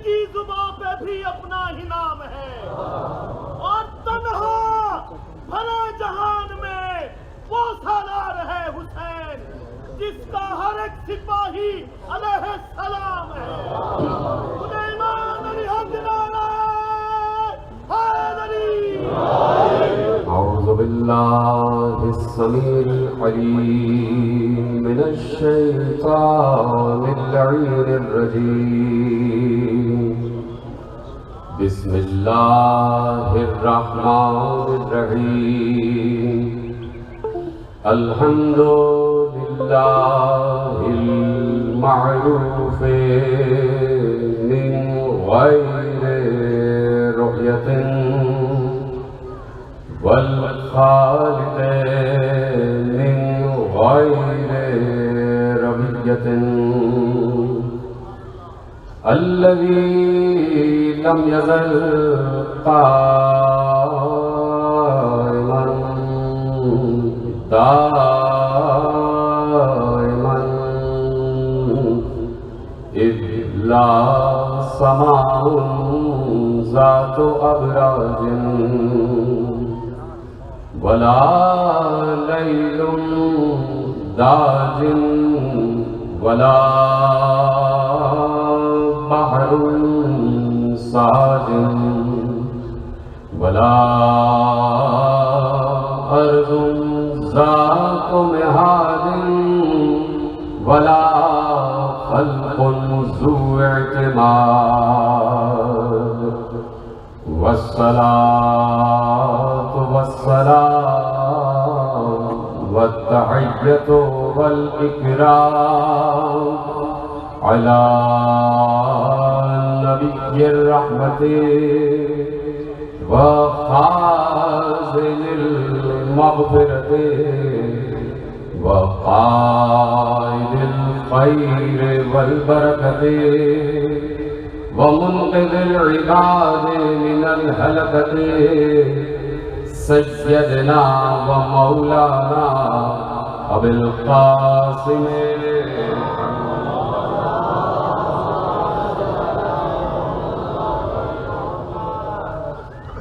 کی زباں پہ بھی اپنا ہی نام ہے، اور تنہا بھرے جہان میں وہ سالار ہے حسین جس کا ہر ایک سپاہی علیہ السلام ہے۔ سلیمان علی حق نعرہ حیدری۔ اعوذ باللہ السمیع العلیم من الشیطان اللعین الرجیم، بسم اللہ الرحمن الرحیم، الحمد للہ المعروف من غیر رؤیت والخالق من غیر ربیت، الذی لم یزل قائما دائما اذ لا سماء ذات ابراج ولا لیل داج ولا بحر ساج ولا ارض ذات مہاد ولا خلق ذو اعتماد، والصلاة والسلام والتحیۃ والإکرام علی نبی الرحمت وخازن المغفرت وقائد الخیر والبرکت ومنقذ العباد من الہلکت، سیدنا و مولانا ابی القاسم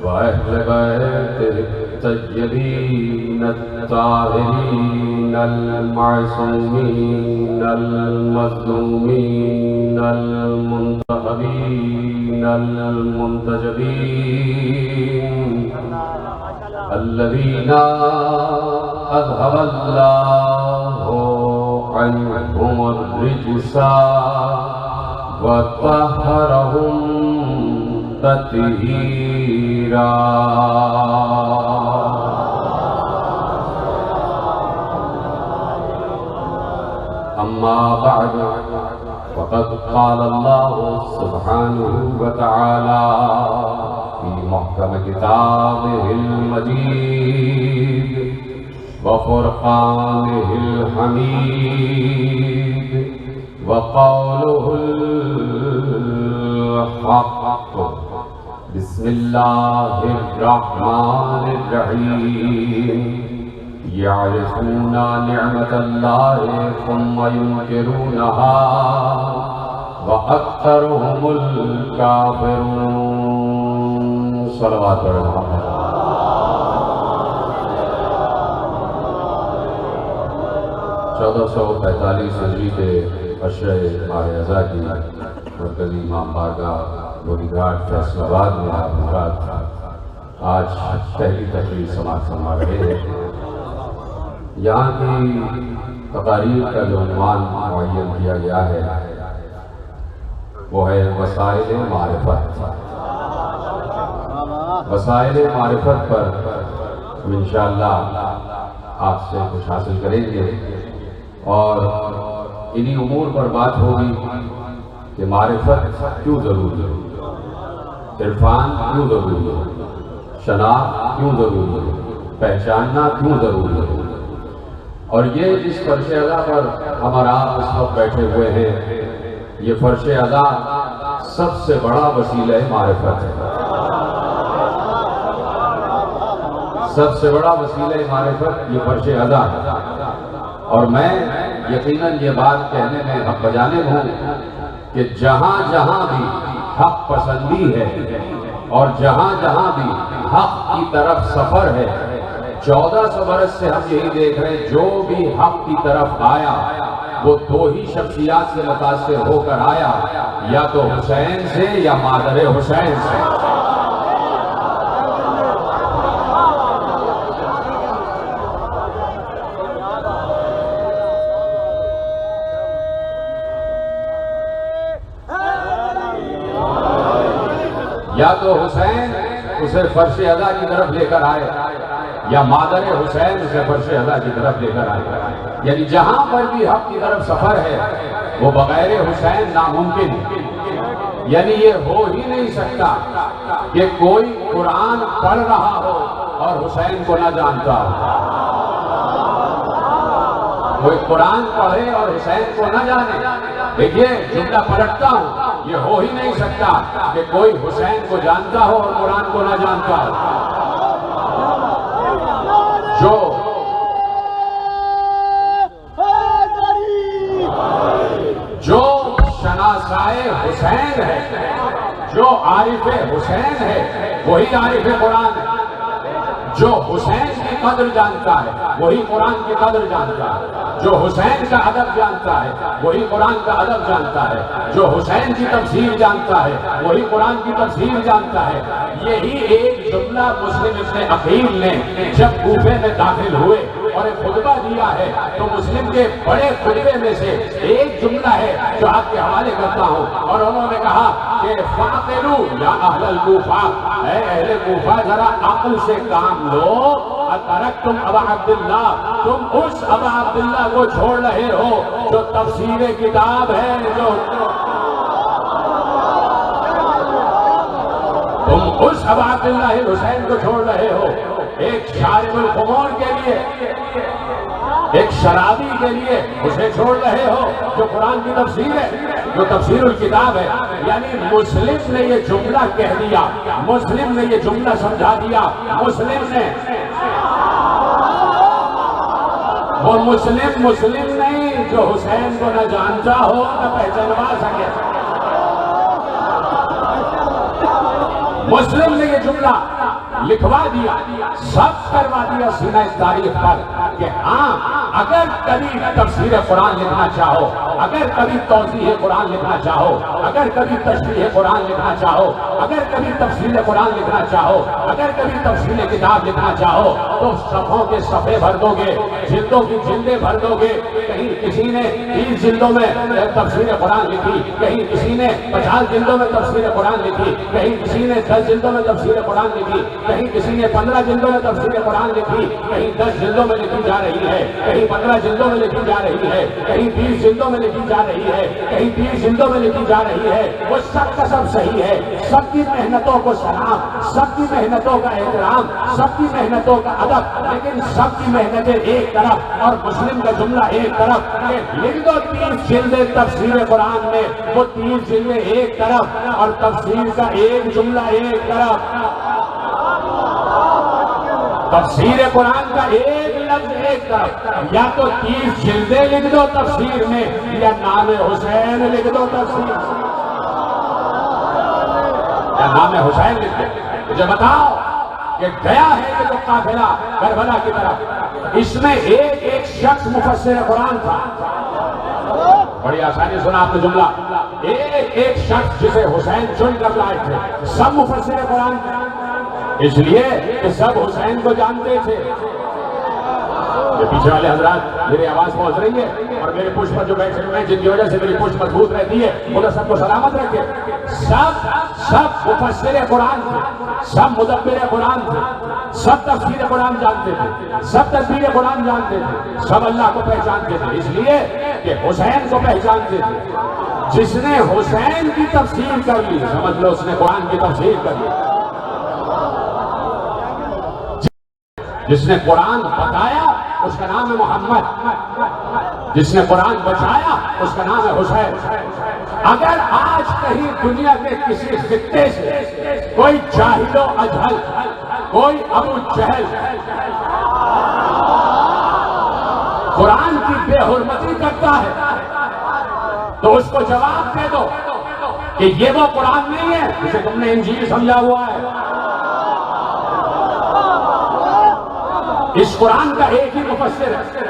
وأهل بيته الطيبين الطاهرين المعصومين المظلومين المنتخبين المنتجبين، الذين أذهب الله عنهم الرجس وطهرهم تطہیرا۔ اما بعد فقد قال اللہ سبحانہ وتعالی فی محکم کتابہ المجید وفرقانہ الحمید وقولہ الحق، بسم اللہ الرحمن الرحیم، یعرفون نعمت اللہ ثم ینکرونہا واکثرہم الکافرون۔ صلوات پڑھ محمد۔ 1445 ہجری کے عشرہ ماہ رضا کی مرکزی امام بارگاہ گوری گھاٹ فیصل آباد میں آپ حضرات آج پہلی تقریر سماعت فرما رہے ہیں۔ یہاں کی تقاریر کا جو عنوان معین کیا گیا ہے وہ ہے وسائل معرفت۔ وسائل معرفت پر ہم انشاءاللہ آپ سے کچھ حاصل کریں گے، اور انہی امور پر بات ہوگی کہ معرفت کیوں ضروری ہے، عرفان کیوں ضروری ہے، شناخت کیوں ضروری ہے، پہچاننا کیوں ضروری ہے۔ اور یہ جس فرش ادا پر ہمارا آپ اس وقت بیٹھے ہوئے ہیں، یہ فرش ادا سب سے بڑا وسیلہ معرفت ہے، سب سے بڑا وسیلہ معرفت یہ فرش ادا ہے۔ اور میں یقیناً یہ بات کہنے میں حق بجانب ہوں کہ جہاں جہاں بھی حق پسندی ہے، اور جہاں جہاں بھی حق کی طرف سفر ہے، 1400 برس سے ہم یہی دیکھ رہے ہیں، جو بھی حق کی طرف آیا وہ دو ہی شخصیات سے متاثر ہو کر آیا، یا تو حسین سے یا مادر حسین سے۔ یا تو حسین اسے فرش ادا کی طرف لے کر آئے، یا مادر حسین اسے فرش ادا کی طرف لے کر آئے، یعنی جہاں پر بھی حق کی طرف سفر ہے وہ بغیر حسین ناممکن، یعنی یہ ہو ہی نہیں سکتا کہ کوئی قرآن پڑھ رہا ہو اور حسین کو نہ جانتا ہو، کوئی قرآن پڑھے اور حسین کو نہ جانے۔ دیکھیے جملہ پلٹتا ہوں، یہ ہو ہی نہیں سکتا کہ کوئی حسین کو جانتا ہو اور قرآن کو نہ جانتا ہو۔ جو شناسائے حسین ہے، جو عارف حسین ہے، وہی عارف قرآن ہے۔ جو حسین کی قدر جانتا ہے وہی قرآن کی قدر جانتا ہے، جو حسین کا ادب جانتا ہے وہی قرآن کا ادب جانتا ہے، جو حسین کی تفسیر جانتا ہے وہی قرآن کی تفسیر جانتا ہے۔ یہی ایک جملہ مسلم ابن عقیل نے جب کوفے میں داخل ہوئے اور ایک خطبہ دیا ہے تو مسلم کے بڑے خطبے میں سے ایک جملہ ہے جو آپ کے حوالے کرتا ہوں، اور انہوں نے کہا کہ فَاقِلُوا یا اہل الکوفہ، اے اہل کوفہ ذرا عقل سے کام لو، اترکتم ابا عبداللہ، تم اس ابا عبداللہ کو چھوڑ رہے ہو جو تفسیر کتاب ہے، جو تم اس ابا عبداللہ حسین کو چھوڑ رہے ہو، ایک شارب الخمور کے لیے، ایک شرابی کے لیے اسے چھوڑ رہے ہو جو قرآن کی تفسیر ہے، جو تفسیر الکتاب ہے۔ یعنی مسلم نے یہ جملہ کہہ دیا، مسلم نے یہ جملہ سمجھا دیا، مسلم نے، وہ مسلم نہیں جو حسین کو نہ جانتا ہو نہ پہچانوا سکے۔ مسلم نے یہ جملہ لکھوا دیا، سب کروا دیا سینہ تاریخ پر کہ ہاں اگر کبھی تفسیر قرآن لکھنا چاہو، اگر کبھی توضیح قرآن لکھنا چاہو، اگر کبھی تشریح قرآن لکھنا چاہو، اگر کبھی تفسیر قرآن لکھنا چاہو، اگر کبھی تفسیر کتاب لکھنا چاہو تو صفوں کے صفحے بھر دو گے، جلدوں کی جلدیں بھر دو گے۔ کہیں کسی نے 30 جلدوں میں تفسیر قرآن لکھی، کہیں کسی نے 50 جلدوں میں تفسیر قرآن لکھی، کہیں کسی نے 10 جلدوں میں تفسیر قرآن لکھی، کہیں کسی نے 15 جلدوں میں تفسیر قرآن لکھی، کہیں 10 جلدوں میں لکھی جا رہی ہے، کہیں 15 جلدوں میں لکھی جا رہی ہے، کہیں 20 جلدوں میں لکھی جا رہی ہے، کہیں 30 جلدوں میں لکھی جا رہی ہے۔ وہ سب کا سب صحیح ہے، سب کی محنتوں کو سلام، سب کی محنتوں کا احترام، سب کی محنتوں کا ادب، لیکن سب کی محنتیں ایک طرف اور مسلم کا جملہ ایک طرف کہ لکھ دو 30 جلدیں تفسیر قرآن میں، وہ 30 جلدیں ایک طرف اور تفسیر کا ایک جملہ ایک طرف، تفسیر قرآن کا ایک لفظ ایک طرف، یا تو 30 جلدیں لکھ دو تفسیر میں یا نام حسین لکھ دو تفسیر، یا نام حسین لکھ دو۔ مجھے بتاؤ کہ گیا ہے یہ جو قافلہ کربلا کی طرف، اس میں ایک ایک شخص مفسر قرآن تھا، بڑی آسانی سنا آپ نے جملہ، ایک ایک شخص جسے حسین چن کر لائے تھے، سب مفسر قرآن تھے، اس لیے کہ سب حسین کو جانتے تھے۔ یہ پیچھے والے حضرات میری آواز پہنچ رہی ہے اور میرے پشت پر جو بیٹھے ہوئے ہیں جن کی وجہ سے میری پشت مضبوط رہتی ہے، خدا سب کو سلامت رکھے۔ سب مفسر قرآن تھے، سب مدبر قرآن تھے، سب تفسیر قرآن جانتے تھے، سب تدبیر قرآن جانتے تھے، سب اللہ کو پہچانتے تھے، اس لیے کہ حسین کو پہچانتے تھے۔ جس نے حسین کی تفسیر کر لی سمجھ لو اس نے قرآن کی تفسیر کر لی، جس نے قرآن بتایا اس کا نام ہے محمد، جس نے قرآن بچایا اس کا نام ہے حسین۔ اگر آج کہیں دنیا کے کسی خطے سے کوئی جاہل و اجہل، کوئی ابو جہل قرآن کی بے حرمتی کرتا ہے تو اس کو جواب دے دو کہ یہ وہ قرآن نہیں ہے جسے تم نے انجیل سمجھا ہوا ہے. اس قرآن کا ایک ہی مفسر ہے,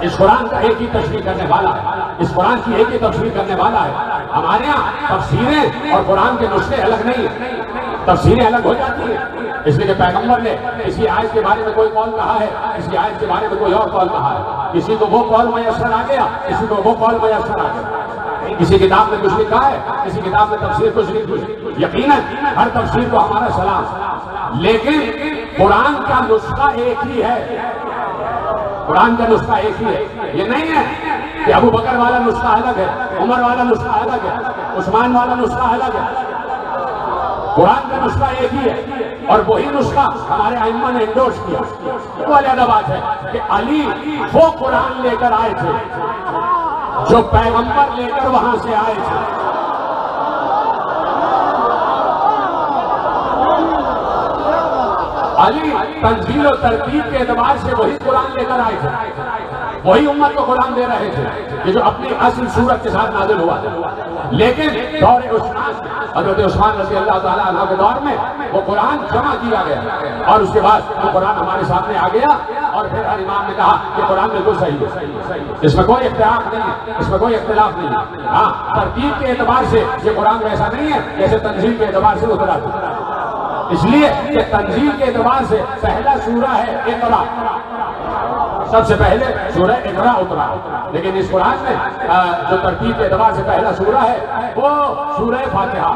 اس قرآن کا ایک ہی تشریح کرنے والا ہے, اس قرآن کی ایک ہی تفسیر کرنے والا ہے. ہمارے ہاں تفسیریں اور قرآن کے نسخے الگ نہیں ہیں, تفسیریں الگ ہو جاتی ہیں. اس لیے کہ پیغمبر نے کسی آیت کے بارے میں کوئی قول کہا ہے, کسی آیت کے بارے میں کوئی اور قول کہا ہے. کسی کو وہ قول میسر آ گیا, کسی کو وہ قول میسر آ گیا. کسی کتاب میں کچھ لکھا ہے, کسی کتاب میں تفسیر کچھ لکھی. یقیناً ہر تفسیر کو ہمارا سلام, لیکن قرآن کا نسخہ ایک ہی ہے. قرآن کا نسخہ ایک ہی ہے. یہ نہیں ہے کہ ابو بکر والا نسخہ الگ ہے, عمر والا نسخہ الگ ہے, عثمان والا نسخہ الگ ہے. قرآن کا نسخہ ایک ہی ہے, اور وہی نسخہ ہمارے ائمہ نے انڈورس کیا. وہ علیحدہ بات ہے کہ علی وہ قرآن لے کر آئے تھے جو پیغمبر لے کر وہاں سے آئے تھے. علی تنزیل و ترتیب کے اعتبار سے وہی قرآن لے کر آئے تھے, وہی امت کو قرآن دے رہے تھے کہ جو اپنی اصل صورت کے ساتھ نازل ہوا تھا. لیکن دور عثمان, حضرت عثمان رضی اللہ تعالیٰ عنہ کے دور میں وہ قرآن جمع کیا گیا, اور اس کے بعد وہ قرآن ہمارے سامنے آ گیا, اور پھر ہر امام نے کہا کہ قرآن بالکل صحیح ہے, اس میں کوئی اختلاف نہیں ہے, اس میں کوئی اختلاف نہیں ہے. ہاں, ترتیب کے اعتبار سے یہ قرآن ویسا نہیں ہے جیسے تنزیل کے اعتبار سے اترا تھا. اس لیے کہ تنزیل کے اعتبار سے پہلا سورہ ہے اقرا, سب سے پہلے سورہ اقرا اترا. لیکن اس قرآن میں جو ترتیب کے اعتبار سے پہلا سورہ ہے وہ سورہ فاتحہ,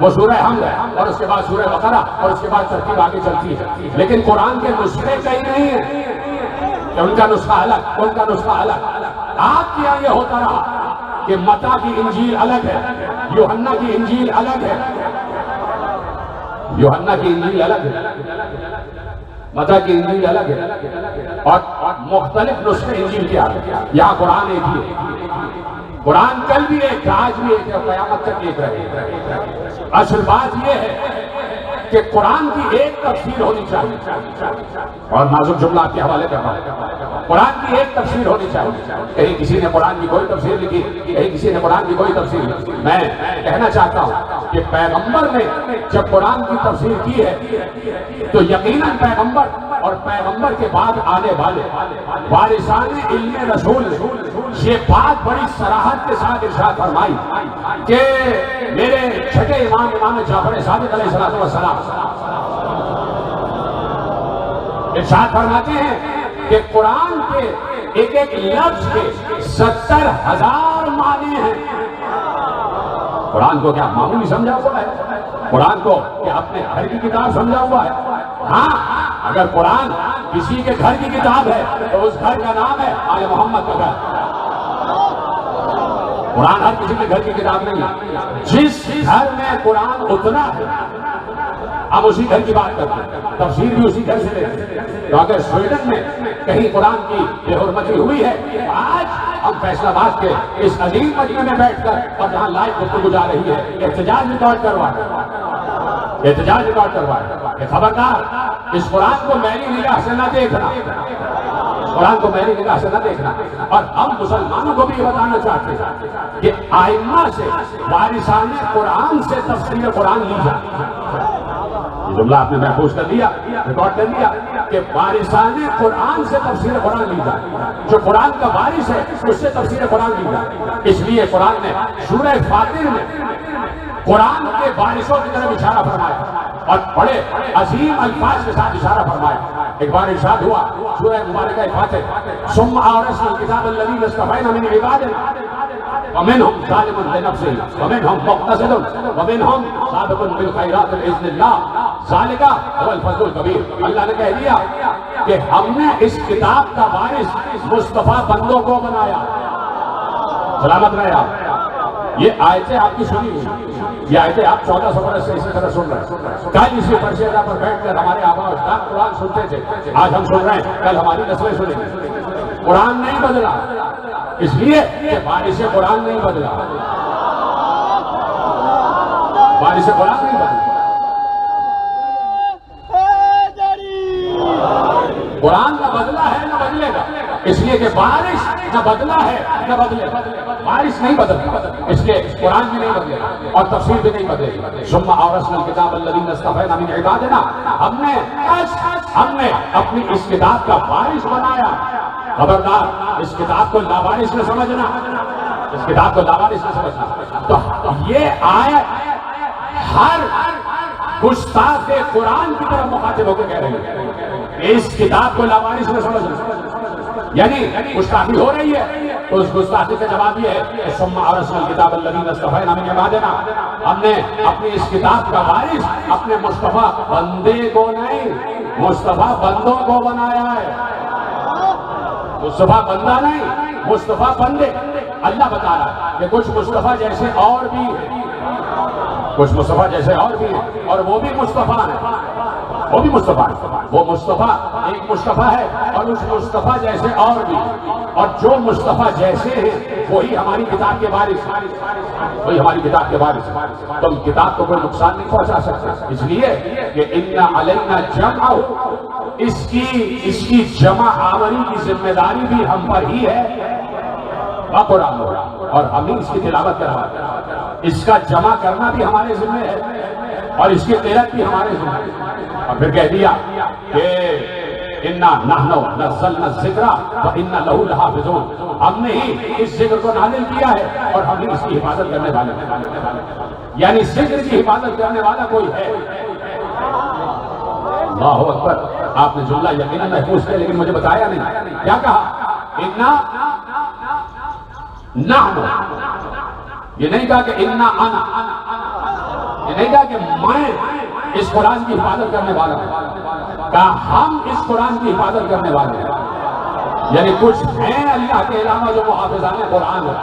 وہ سورہ حمد ہے, اور اس کے بعد سورہ بقرہ, اور اس کے بعد ترتیب آگے چلتی ہے. لیکن قرآن کے نسخے کئی نہیں ہیں کہ ان کا نسخہ الگ, ان کا نسخہ الگ. آپ کے یہاں یہ ہوتا رہا کہ متی کی انجیل الگ ہے, یوحنا کی انجیل الگ ہے, یوحنا کی انجیل الگ ہے, متی کی انجیل الگ ہے, اور مختلف نسخے انجیل کے آگے. یہاں قرآن ایک ہی ہے. قرآن کل بھی ایک تھا, آج بھی ایک ہے, قیامت تک ایک رہے. اصل بات یہ ہے کہ قرآن کی ایک تفسیر ہونی چاہیے, اور نازک جملہ آپ کے حوالے کر رہا ہوں, قرآن کی ایک تفسیر ہونی چاہیے. کہیں کسی نے قرآن کی کوئی تفسیر لکھی, کہیں کسی نے قرآن کی کوئی تفسیر لکھی. میں کہنا چاہتا ہوں کہ پیغمبر نے جب قرآن کی تفسیر کی ہے تو یقیناً پیغمبر اور پیغمبر کے بعد آنے والے وارثان علم رسول یہ بات بڑی صراحت کے ساتھ ارشاد فرمائی کہ میرے چھٹے امام, امام جعفر صادق علیہ السلام ارشاد فرماتے ہیں کہ قرآن کے ایک ایک لفظ کے 70,000 معنی ہیں. قرآن کو کیا معمولی سمجھا ہوا ہے؟ قرآن کو کیا اپنے گھر کی کتاب سمجھا ہوا ہے؟ ہاں, اگر قرآن کسی کے گھر کی کتاب ہے تو اس گھر کا نام ہے آل محمد کا گھر. قرآن ہر کسی کے گھر کی کتاب نہیں ہے. جس گھر میں قرآن اترا ہے ہم اسی گھر کی بات کرتے ہیں, تفسیر بھی اسی گھر سے لیتے ہیں. تو اگر سویڈن میں کہیں قرآن کی بے حرمتی ہوئی ہے, آج ہم فیصلہ باد کے اس عظیم مجمع میں بیٹھ کر اور جہاں لائیو گفتگو جا رہی ہے احتجاج ریکارڈ کروائے, احتجاج ریکارڈ کروائے کہ خبردار اس قرآن کو میری نگاہ سے نہ دیکھنا, قرآن کو میری نگاہ سے نہ دیکھنا. اور ہم مسلمانوں کو بھی یہ بتانا چاہتے ہیں کہ ائمہ سے وارثان قرآن سے تفسیر قرآن لی جائے. یہ جملہ آپ نے محفوظ کر لیا, ریکارڈ کر لیا کہ وارثان قرآن سے تفسیر قرآن لی جائے. جو قرآن کا وارث ہے اس سے تفسیر قرآن لی جائے. اس لیے قرآن نے سورہ فاتر میں قرآن کے وارثوں کی طرف اشارہ فرمایا اور بڑے عظیم الفاظ کے ساتھ اشارہ فرمایا. ایک بار ارشاد ہوا سورہ مبارکہ فاتر, ثم اورثنا الکتاب الذین اصطفینا من عبادنا ومنهم ظالم لنفسه ومنهم مقتصد ومنهم سابق بالخیرات باذن اللہ ذالک هو الفضل الکبیر. اللہ نے کہہ دیا کہ ہم نے اس کتاب کا وارث مصطفیٰ بندوں کو بنایا. سلامت رہے آپ. یہ آیتیں آپ کی سنی ہوئی, یہ آیتیں آپ 1400 برس سے اسی طرح سن رہے ہیں. کل اسی فرشیدہ پر بیٹھ کر ہمارے آبا و اجداد قرآن سنتے تھے, آج ہم سن رہے ہیں, کل ہماری نسلیں سنیں گی. قرآن نہیں بدلا, اس لیے کہ وارث قرآن نہیں بدلا, وارث قرآن نہیں بدلا. قرآن نہ بدلا ہے نہ بدلے گا, اس لیے کہ وارث نہ بدلا ہے نہ بدلے گا. بارش نہیں بدلتی، اس لیے قرآن بھی نہیں بدلے اور تفسیر بھی نہیں بدلے. ثم اورثنا الکتاب الذین اصطفینا من عبادنا، ہم نے اپنی اس کتاب کا وارث بنایا. خبردار اس کتاب کو لاوارث نہ سمجھنا، اس کتاب کو لاوارث نہ سمجھنا. تو یہ آیت ہر گستاخ قرآن کی طرف مخاطب ہو کے کہہ رہی ہے اس کتاب کو لاوارث نہ سمجھنا، یعنی گستاخی ہو رہی ہے. تو اس گستاخی کا جواب یہ ہے کہ ثم اورثنا الکتاب الذین اصطفینا من عبادنا، ہم نے اپنی اس کتاب کا وارث اپنے مصطفیٰ بندے کو نہیں، مصطفیٰ بندوں کو بنایا ہے. مصطفیٰ بندہ نہیں، مصطفیٰ بندے. اللہ بتا رہا ہے کہ کچھ مصطفیٰ جیسے اور بھی ہیں، کچھ مصطفیٰ جیسے اور بھی ہیں، اور وہ بھی مصطفیٰ ہیں، وہ بھی مصطفیٰ ہے. وہ مصطفیٰ ایک مصطفیٰ ہے اور اس مصطفیٰ جیسے اور بھی، اور جو مصطفیٰ جیسے ہیں وہی ہماری کتاب کے وارث، وہی ہماری کتاب کے وارث. تم کتاب کو کوئی نقصان نہیں پہنچا سکتے، اس لیے کہ ان علینا جمع، اس کی جمع آوری کی ذمہ داری بھی ہم پر ہی ہے. قرآن اور ہم ہی اس کی تلاوت کرواتے ہیں، اس کا جمع کرنا بھی ہمارے ذمہ ہے اور اس کی تلاوت بھی ہمارے ذمہ ہے. اور پھر کہہ دیا کہ انا نحن نزلنا الذکر وانا لہ لحافظون، ہم نے ہی اس ذکر کو نازل کیا ہے اور ہم ہی اس کی حفاظت کرنے والے ہیں. یعنی ذکر کی حفاظت کرنے والا کوئی ہے. اللہ اکبر. آپ نے جملہ یقیناً محفوظ کیا لیکن مجھے بتایا نہیں. کیا کہا؟ انا نحن، یہ نہیں کہا کہ انا انا، یہ نہیں کہا کہ میں اس قرآن کی حفاظت کرنے والا ہوں، کہا ہم اس قرآن کی حفاظت کرنے والے ہیں. یعنی کچھ ہیں اللہ کے علاوہ جو محافظان قرآن ہیں.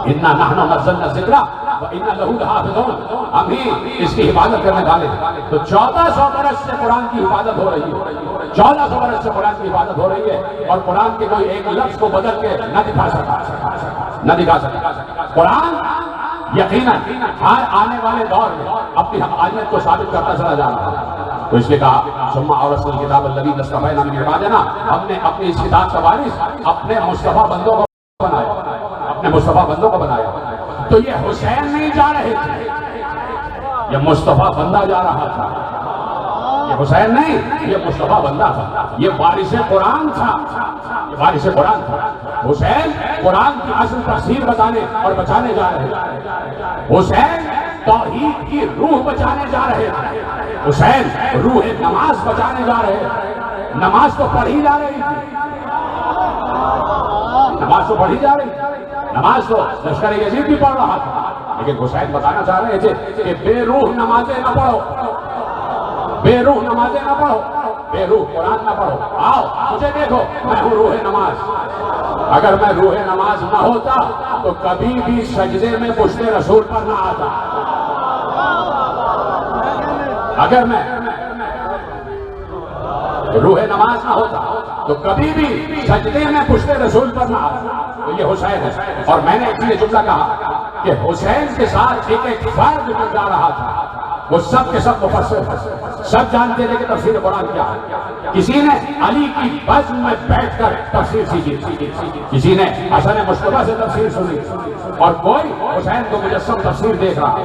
انا نحن نزلنا الذکر وانا لہ لحافظون، ہم ہی اس کی حفاظت کرنے والے ہیں. تو 1400 برس سے قرآن کی حفاظت ہو رہی ہے، 1400 برس سے قرآن کی حفاظت ہو رہی ہے اور قرآن کے کوئی ایک لفظ کو بدل کے نہ دکھا سکا. قرآن یقیناً ہر آنے والے دور میں اپنی حقانیت کو ثابت کرتا چلا جا رہا ہے. تو اس نے کہا ثم اورثنا الکتاب الذین اصطفینا من عبادنا، ہم نے اپنی اس کتاب کا وارث اپنے مصطفیٰ بندوں کو بنایا، اپنے مصطفیٰ بندوں کو بنایا. تو یہ حسین نہیں جا رہے تھے، یہ مصطفیٰ بندہ جا رہا تھا. یہ حسین نہیں، یہ مصطفیٰ بندہ تھا، یہ وارث قرآن تھا، یہ وارث قرآن تھا. حسین قرآن کی اصل تفسیر بتانے اور بچانے جا رہے تھے. حسین توحید کی روح بچانے جا رہے تھے. حسین روح نماز بچانے جا رہے تھے. نماز تو پڑھی جا رہی تھی، نماز تو پڑھی جا رہی تھی، نماز تو لشکر یزید بھی پڑھ رہا تھا. لیکن حسین بتانا چاہ رہے تھے کہ بے روح نمازیں نہ پڑھو، بے روح نمازیں نہ پڑھو، بے روح قرآن نہ پڑھو. آؤ مجھے دیکھو، میں ہوں روح نماز. اگر میں روح نماز نہ ہوتا تو کبھی بھی سجدے میں پشت رسول پر نہ آتا. اگر میں روح نماز نہ ہوتا تو کبھی بھی سجدے میں پشت رسول پر نہ آتا. تو یہ حسین ہے. اور میں نے اس لیے جملہ کہا کہ حسین کے ساتھ ایک فرد بن جا رہا تھا. وہ سب کے سب مفسر سب جانتے تھے کہ تفسیر قرآن کیا ہے. کسی نے علی کی بزم میں بیٹھ کر تفسیر سیکھی، کسی نے حسن مصطفیٰ سے تفسیر سنی، اور کوئی حسین کو مجسم تفسیر دیکھ رہا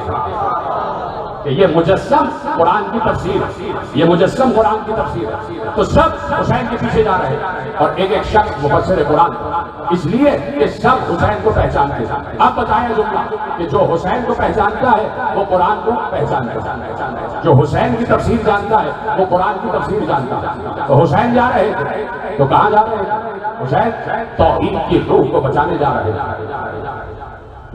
کہ یہ مجسم قرآن کی تفسیر، یہ مجسم قرآن کی تفسیر. تو سب حسین کے پیچھے جا رہے اور ایک ایک شخص مفسر قرآن، اس لیے کہ سب حسین کو پہچانتے ہیں. اب بتایا جملہ کہ جو حسین کو پہچانتا ہے وہ قرآن کو پہچانتا ہے، جو حسین کی تفسیر جانتا ہے وہ قرآن کی تفسیر جانتا ہے. تو حسین جا رہے تھے تو کہاں جا رہے تھے؟ حسین توحید کی روح کو بچانے جا رہے تھے،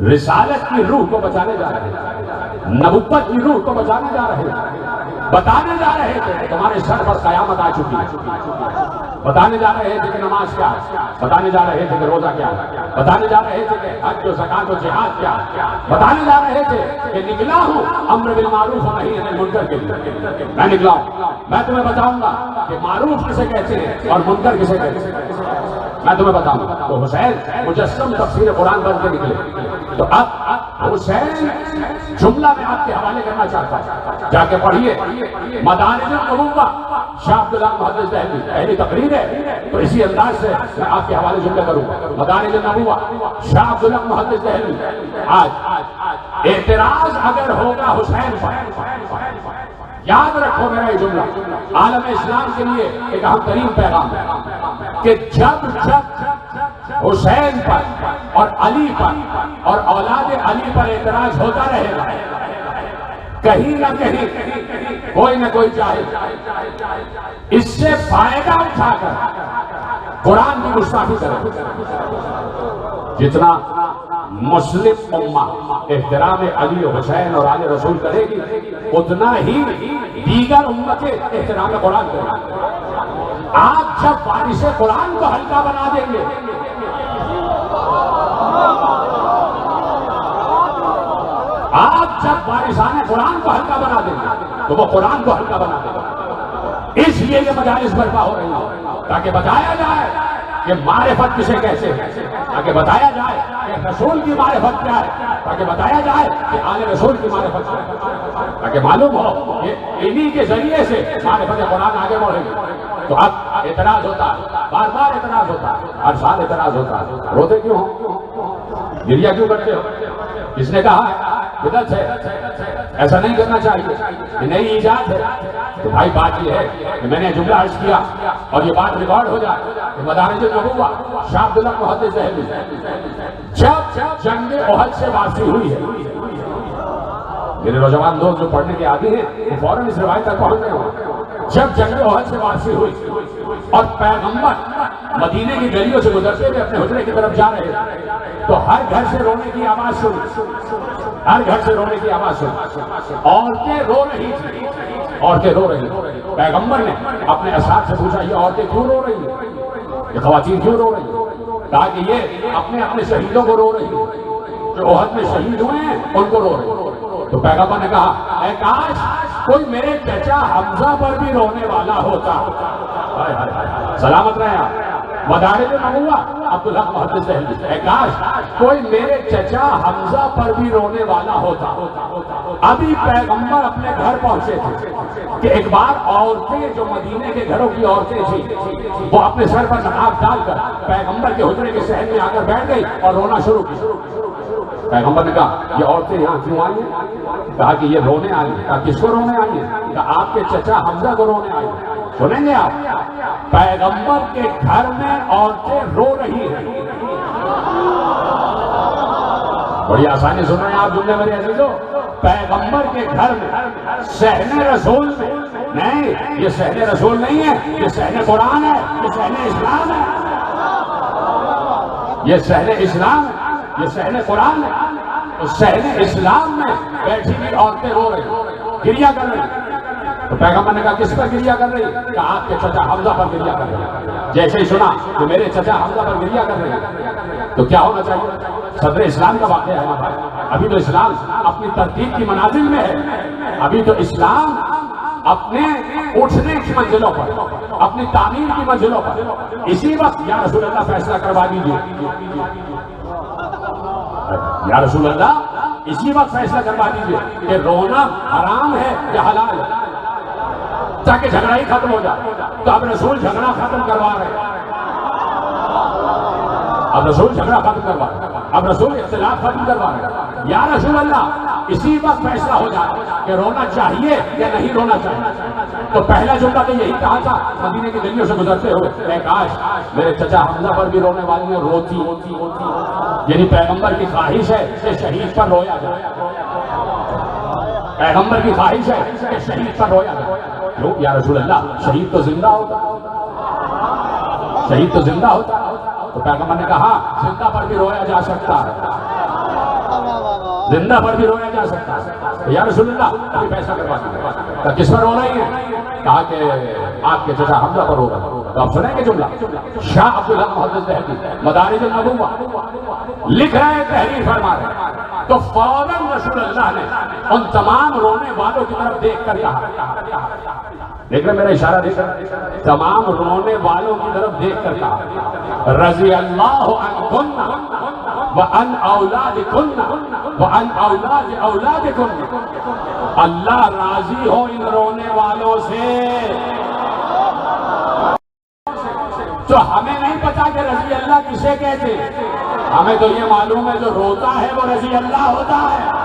رسالت کی روح کو بچانے جا رہے تھے، نبوت کی روح کو بچانے جا رہے تھے. بتانے جا رہے تھے تمہارے سر پر قیامت آ چکی ہے. بتانے جا رہے تھے کہ نماز کیا ہے، بتانے جا رہے تھے کہ روزہ کیا ہے، بتانے جا رہے تھے کہ حج و زکات و جہاد کیا ہے، بتانے جا رہے تھے کہ نکلا ہوں امر بالمعروف و نہی عن المنکر کے لیے. میں نکلا ہوں، میں تمہیں بتاؤں گا کہ معروف کسے کہتے ہیں اور منکر کسے کہتے ہیں، میں تمہیں بتاؤں گا. تو حسین مجسم تفسیر قرآن بن کے نکلے. تو اب حسین جملہ میں آپ کے حوالے کرنا چاہتا ہوں، جا کے پڑھیے مدارج النبوہ، شاہ عبداللہ محدث دہلوی، پہلی تقریر ہے تو اسی انداز سے میں آپ کے حوالے جملے کروں گا۔ مدارج النبوہ، شاہ عبداللہ محدث دہلوی۔ آج اعتراض اگر ہوگا حسین پر، یاد رکھو میرا یہ جملہ عالم اسلام کے لیے ایک اہم ترین پیغام ہے کہ جب حسین پر اور علی پر اور اولاد علی پر اعتراض ہوتا رہے گا، کہیں نہ کہیں کوئی نہ کوئی چاہے اس سے فائدہ اٹھا کر قرآن کی گستاخی کرے۔ جتنا مسلم امہ احترام علی و حسین اور آل رسول کرے گی، اتنا ہی دیگر امتیں احترام قرآن کریں گی۔ آپ جب وارث قرآن کو ہلکا بنا دیں گے، آپ جب وارثان قرآن کو ہلکا بنا دیں گے تو وہ قرآن کو ہلکا بنا دیں گے۔ اس لیے یہ مجالس برپا ہو رہی ہیں تاکہ بتایا جائے کہ معرفت کسے کیسے ہے، تاکہ بتایا جائے کہ رسول کی معرفت کیا ہے، تاکہ بتایا جائے کہ آل رسول کی معرفت کیا ہے، تاکہ معلوم ہو کہ انہی کے ذریعے سے معرفت قرآن آگے بڑھے گی۔ تو اب اعتراض ہوتا ہے، بار بار اعتراض ہوتا ہے، ہر سال اعتراض ہوتا ہے، روتے کیوں ہو، گریہ کیوں کرتے ہو؟ کس نے کہا ہے بدعت ہے، ایسا نہیں کرنا چاہیے، یہ نئی ایجاد ہے؟ تو بھائی بات یہ ہے کہ میں نے جملہ عرض کیا اور یہ بات ریکارڈ ہو جائے کہ مدارج النبوہ، شاہ عبداللہ محدث دہلوی جب جنگ احد سے واپسی ہوئی ہے، میرے نوجوان دوست جو پڑھنے کے عادی ہیں وہ فوراً اس روایت تک پہنچ گئے ہوں، جب جنگ احد سے واپسی ہوئی اور پیغمبر مدینے کی گلیوں سے گزرتے ہوئے اپنے حجرے کی طرف جا رہے تھے تو ہر گھر سے رونے کی آواز سنی، ہر گھر سے رونے کی آواز سنی، عورتیں رو رہی تھیں، عورتیں رو رہی تھیں۔ پیغمبر نے اپنے اصحاب سے پوچھا یہ عورتیں کیوں رو رہی ہیں، یہ خواتین کیوں رو رہی ہیں؟ کہا کہ یہ اپنے اپنے شہیدوں کو رو رہی ہیں، جو احد میں شہید ہوئے ہیں ان کو رو رہی ہیں۔ تو پیغمبر نے کہا اے کاش کوئی میرے چچا حمزہ پر بھی رونے والا ہوتا۔ سلامت رہے آپ، مدارج النبوہ عبداللہ محدث دہلوی، اے کاش کوئی میرے چچا حمزہ پر بھی رونے والا ہوتا۔ ابھی پیغمبر اپنے گھر پہنچے تھے کہ ایک بار عورتیں جو مدینے کے گھروں کی عورتیں تھیں وہ اپنے سر پر نقاب ڈال کر پیغمبر کے حجرے کے صحن میں آ کر بیٹھ گئی اور رونا شروع کی۔ پیغمبر نے کہا یہ عورتیں یہاں کیوں آئی ہیں؟ کہا کہ یہ رونے آئی ہیں۔ کہا کس کو رونے آئی ہیں؟ کہا آپ کے چچا حمزہ کو رونے آئی ہیں۔ سنیں گے آپ، پیغمبر کے گھر میں عورتیں رو رہی ہیں۔ بڑی آسانی سن رہے ہیں آپ جملے میرے عزیزو، پیغمبر کے گھر میں، صحن رسول میں نہیں، یہ صحن رسول نہیں ہے، یہ صحن قرآن ہے، یہ صحن اسلام ہے، یہ صحن اسلام ہے، یہ صحن قرآن ہے۔ اس صحن اسلام میں بیٹھی ہوئی عورتیں رو رہی، گریہ کر رہی۔ تو پیغمبر نے کہا کس پر گریہ کر رہی؟ کہ آپ کے چچا حمزہ پر گریہ کر رہی۔ جیسے ہی سنا کہ میرے چچا حمزہ پر گریہ کر رہی تو کیا ہونا چاہیے؟ صدر اسلام کا واقعہ ہے ہمارا، ابھی تو اسلام اپنی ترتیب کی منازل میں ہے، ابھی تو اسلام اپنے اٹھنے کی منزلوں پر، اپنی تعمیر کی منزلوں پر۔ اسی وقت یا رسول اللہ فیصلہ کروا دیجیے، یا رسول اللہ اسی وقت فیصلہ کروا دیجیے کہ رونا حرام ہے یا حلال ہے، تاکہ جھگڑا ہی ختم ہو جائے۔ تو اب رسول جھگڑا ختم کروا رہے ہیں، اب رسول جھگڑا ختم کروا رہے ہیں، اب رسول اختلاف ختم کروا رہے ہیں۔ یا رسول اللہ اسی وقت فیصلہ ہو جائے کہ رونا چاہیے یا نہیں رونا چاہیے۔ تو پہلا جملہ تو یہی کہا تھا مدینے کی گلیوں سے گزرتے ہوئے، اے کاش میرے چچا حمزہ پر بھی رونے والی ہیں، روتی، یعنی پیغمبر کی خواہش ہے کہ شہید پر رویا جائے، پیغمبر کی خواہش ہے کہ شہید پر رویا جائے۔ کیوں یا رسول اللہ، شہید تو زندہ ہوتا، شہید تو زندہ ہوتا۔ تو پیغمبر نے کہا زندہ پر بھی رویا جا سکتا ہے، زندہ پر بھی رویا جا سکتا ہے۔ یا رسول اللہ ابھی فیصلہ کروا دیجیے، کس پر رو رہی ہیں؟ کہا کہ آپ کے چچا حمزہ پر رو رہا ہے۔ تو آپ سنیں گے جملہ، شاہ عبداللہ محدث دہلوی مدارج النبوہ لکھ رہے ہیں، تحریر فرما رہے ہیں، تو فوراً رسول اللہ نے ان تمام رونے والوں کی طرف دیکھ کر کہا، دیکھ رہے میرا اشارہ، دیکھ رہے تمام رونے والوں کی طرف دیکھ کر کہا رضی اللہ عنکن وَأَنْ أَوْلَادِكُنَّ وَأَنْ أَوْلَادِ أَوْلَادِكُنَّ، اللہ راضی ہو ان رونے والوں سے۔ تو ہمیں نہیں پتا کہ رضی اللہ کسے کہتے، ہمیں تو یہ معلوم ہے جو روتا ہے وہ رضی اللہ ہوتا ہے۔